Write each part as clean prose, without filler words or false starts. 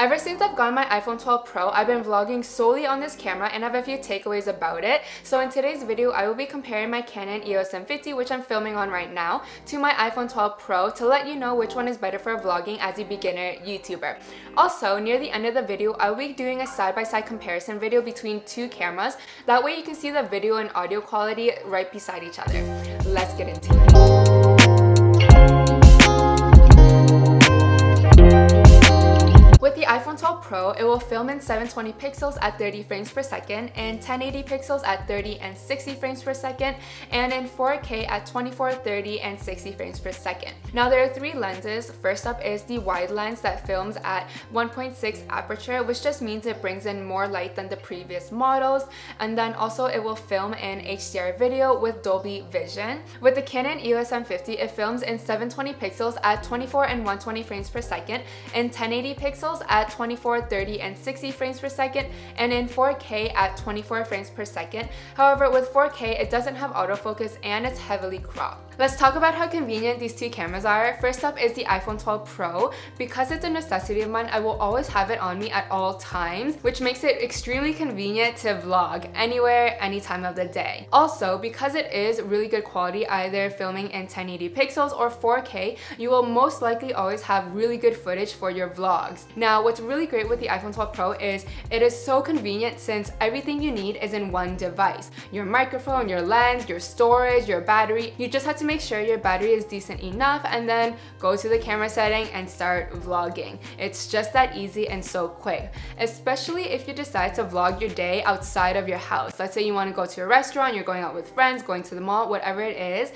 Ever since I've gotten my iPhone 12 Pro, I've been vlogging solely on this camera and I have a few takeaways about it. So in today's video, I will be comparing my Canon EOS M50, which I'm filming on right now, to my iPhone 12 Pro to let you know which one is better for vlogging as a beginner YouTuber. Also, near the end of the video, I will be doing a side-by-side comparison video between two cameras. That way you can see the video and audio quality right beside each other. Let's get into it. With the iPhone 12 Pro, it will film in 720 pixels at 30 frames per second and 1080 pixels at 30 and 60 frames per second and in 4K at 24, 30 and 60 frames per second. Now there are three lenses. First up is the wide lens that films at 1.6 aperture, which just means it brings in more light than the previous models, and then also it will film in HDR video with Dolby Vision. With the Canon EOS M50, it films in 720 pixels at 24 and 120 frames per second and 1080 pixels at 24, 30 and 60 frames per second and in 4K at 24 frames per second. However, with 4K, it doesn't have autofocus and it's heavily cropped. Let's talk about how convenient these two cameras are. First up is the iPhone 12 Pro. Because it's a necessity of mine, I will always have it on me at all times, which makes it extremely convenient to vlog anywhere, any time of the day. Also, because it is really good quality, either filming in 1080 pixels or 4K, you will most likely always have really good footage for your vlogs. Now, what's really great with the iPhone 12 Pro is it is so convenient since everything you need is in one device. Your microphone, your lens, your storage, your battery. You just have to make sure your battery is decent enough and then go to the camera setting and start vlogging. It's just that easy and so quick, especially if you decide to vlog your day outside of your house. Let's say you want to go to a restaurant, you're going out with friends, going to the mall, whatever it is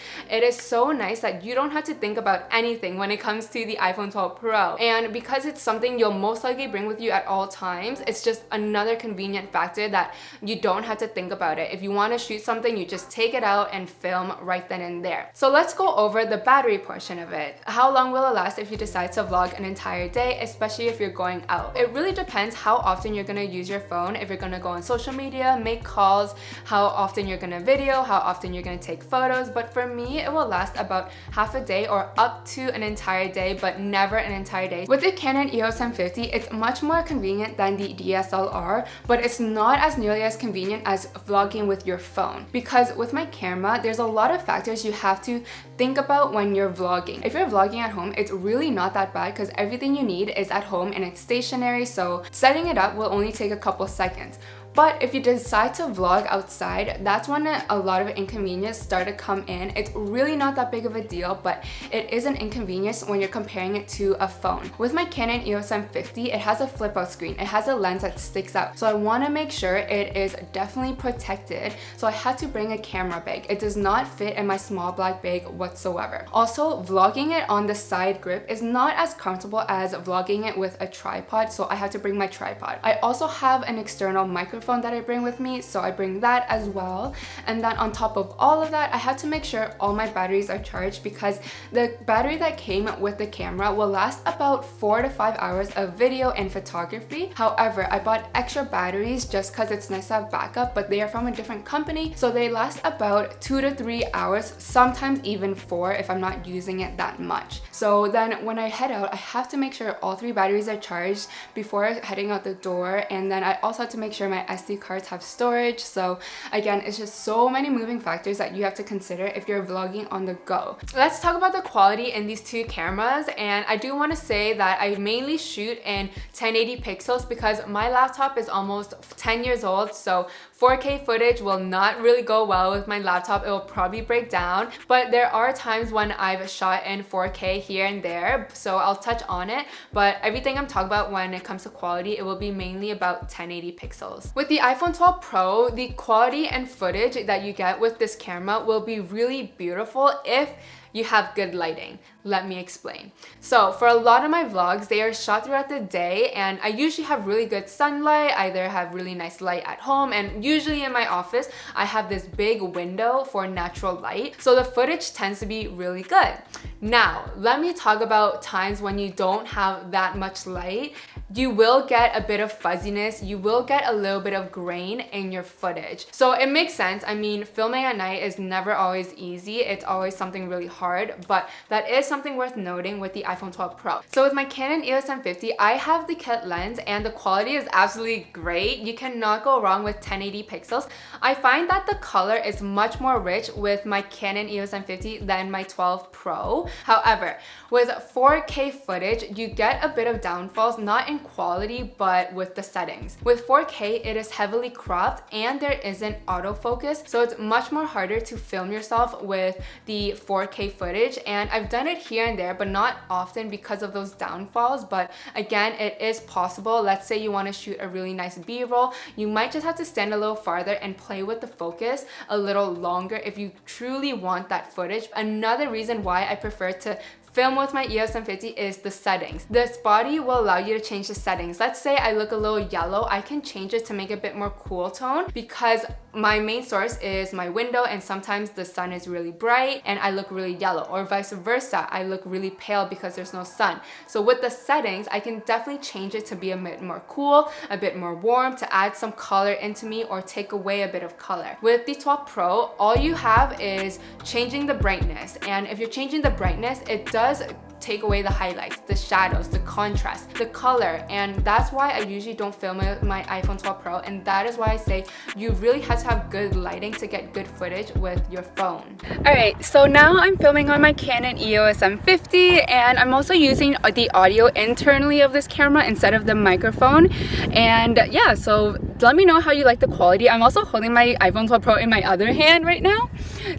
so nice that you don't have to think about anything when it comes to the iPhone 12 Pro. And because it's something you'll most likely bring with you at all times, it's just another convenient factor that you don't have to think about it. If you want to shoot something, you just take it out and film right then and there. So let's go over the battery portion of it. How long will it last if you decide to vlog an entire day, especially if you're going out? It really depends how often you're going to use your phone, if you're going to go on social media, make calls, how often you're going to video, how often you're going to take photos. But for me, it will last about half a day or up to an entire day, but never an entire day. With the Canon EOS M50, it's much more convenient than the DSLR, but it's not as nearly as convenient as vlogging with your phone. Because with my camera, there's a lot of factors you have to think about when you're vlogging. If you're vlogging at home, it's really not that bad because everything you need is at home and it's stationary, so setting it up will only take a couple seconds. But if you decide to vlog outside, that's when a lot of inconvenience start to come in. It's really not that big of a deal, but it is an inconvenience when you're comparing it to a phone. With my Canon EOS M50, it has a flip out screen. It has a lens that sticks out. So I want to make sure it is definitely protected. So I had to bring a camera bag. It does not fit in my small black bag whatsoever. Also, vlogging it on the side grip is not as comfortable as vlogging it with a tripod. So I had to bring my tripod. I also have an external microphone that I bring with me, so I bring that as well. And then on top of all of that, I had to make sure all my batteries are charged because the battery that came with the camera will last about 4 to 5 hours of video and photography. However, I bought extra batteries just because it's nice to have backup, but they are from a different company, so they last about 2 to 3 hours, sometimes even 4 if I'm not using it that much. So then when I head out, I have to make sure all 3 batteries are charged before heading out the door, and then I also have to make sure my SD cards have storage. So again, it's just so many moving factors that you have to consider if you're vlogging on the go. Let's talk about the quality in these two cameras, and I do want to say that I mainly shoot in 1080 pixels because my laptop is almost 10 years old, so 4K footage will not really go well with my laptop. It will probably break down, but there are times when I've shot in 4K here and there, so I'll touch on it. But everything I'm talking about when it comes to quality, it will be mainly about 1080 pixels. With the iPhone 12 Pro, the quality and footage that you get with this camera will be really beautiful if you have good lighting. Let me explain. So for a lot of my vlogs, they are shot throughout the day and I usually have really good sunlight, either have really nice light at home, and usually in my office, I have this big window for natural light. So the footage tends to be really good. Now, let me talk about times when you don't have that much light. You will get a bit of fuzziness, you will get a little bit of grain in your footage. So it makes sense. I mean, filming at night is never always easy. It's always something really hard, but that is something something worth noting with the iPhone 12 Pro. So with my Canon EOS M50, I have the kit lens and the quality is absolutely great. You cannot go wrong with 1080 pixels. I find that the color is much more rich with my Canon EOS M50 than my 12 Pro. However, with 4K footage, you get a bit of downfalls, not in quality, but with the settings. With 4K, it is heavily cropped and there isn't autofocus, so it's much more harder to film yourself with the 4K footage. And I've done it here and there, but not often because of those downfalls. But again, it is possible. Let's say you want to shoot a really nice B-roll, you might just have to stand a little farther and play with the focus a little longer if you truly want that footage. Another reason why I prefer to film with my EOS M50 is the settings. This body will allow you to change the settings. Let's say I look a little yellow, I can change it to make it a bit more cool tone because my main source is my window and sometimes the sun is really bright and I look really yellow, or vice versa, I look really pale because there's no sun. So with the settings, I can definitely change it to be a bit more cool, a bit more warm, to add some color into me or take away a bit of color. With the 12 Pro, all you have is changing the brightness, and if you're changing the brightness, it does take away the highlights, the shadows, the contrast, the color, and that's why I usually don't film with my iPhone 12 Pro, and that is why I say you really have to have good lighting to get good footage with your phone. Alright, so now I'm filming on my Canon EOS M50 and I'm also using the audio internally of this camera instead of the microphone. And yeah, so let me know how you like the quality. I'm also holding my iPhone 12 Pro in my other hand right now,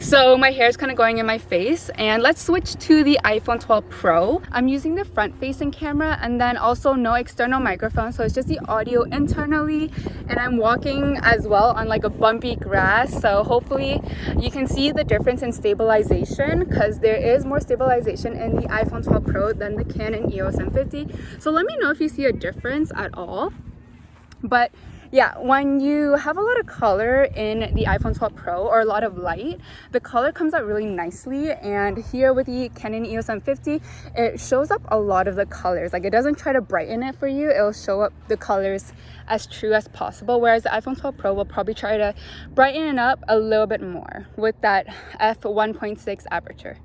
so my hair is kind of going in my face. And let's switch to the iPhone 12 Pro. I'm using the front-facing camera and then also no external microphone, so it's just the audio internally. And I'm walking as well on like a bumpy grass, so hopefully you can see the difference in stabilization because there is more stabilization in the iPhone 12 Pro than the Canon EOS M50. So let me know if you see a difference at all. But yeah, when you have a lot of color in the iPhone 12 Pro or a lot of light, the color comes out really nicely. And here with the Canon EOS M50, it shows up a lot of the colors. Like, it doesn't try to brighten it for you, it'll show up the colors as true as possible, whereas the iPhone 12 Pro will probably try to brighten it up a little bit more with that f1.6 aperture.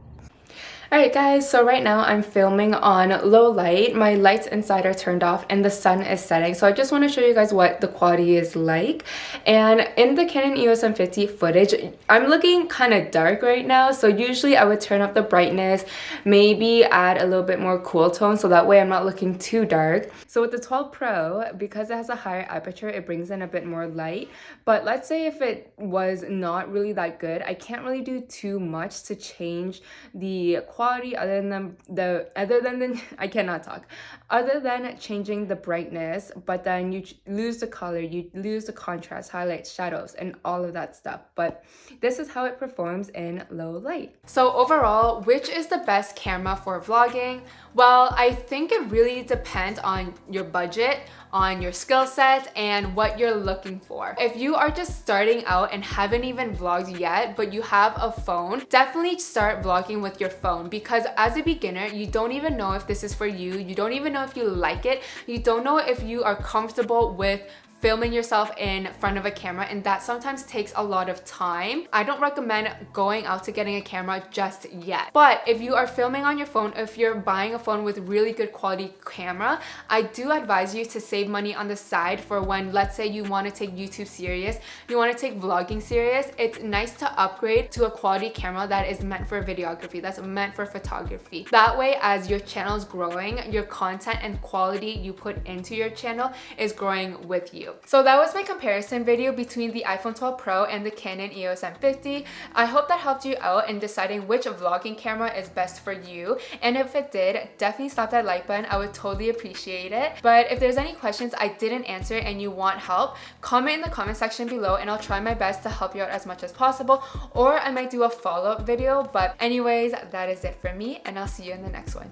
Alright guys, so right now I'm filming on low light. My lights inside are turned off and the sun is setting. So I just want to show you guys what the quality is like. And in the Canon EOS M50 footage, I'm looking kind of dark right now. So usually I would turn up the brightness, maybe add a little bit more cool tone so that way I'm not looking too dark. So with the 12 Pro, because it has a higher aperture, it brings in a bit more light. But let's say if it was not really that good, I can't really do too much to change the quality other than I cannot talk, other than changing the brightness. But then you lose the color, you lose the contrast, highlights, shadows, and all of that stuff. But this is how it performs in low light. So overall, which is the best camera for vlogging? Well, I think it really depends on your budget, on your skill set, and what you're looking for. If you are just starting out and haven't even vlogged yet, but you have a phone, definitely start vlogging with your phone, because as a beginner, you don't even know if this is for you. You don't even know if you like it. You don't know if you are comfortable with filming yourself in front of a camera, and that sometimes takes a lot of time. I don't recommend going out to getting a camera just yet. But if you are filming on your phone, if you're buying a phone with really good quality camera, I do advise you to save money on the side for when, let's say, you want to take YouTube serious, you want to take vlogging serious. It's nice to upgrade to a quality camera that is meant for videography, that's meant for photography. That way, as your channel is growing, your content and quality you put into your channel is growing with you. So that was my comparison video between the iPhone 12 Pro and the Canon EOS M50. I hope that helped you out in deciding which vlogging camera is best for you. And if it did, definitely slap that like button. I would totally appreciate it. But if there's any questions I didn't answer and you want help, comment in the comment section below and I'll try my best to help you out as much as possible. Or I might do a follow-up video. But anyways, that is it for me and I'll see you in the next one.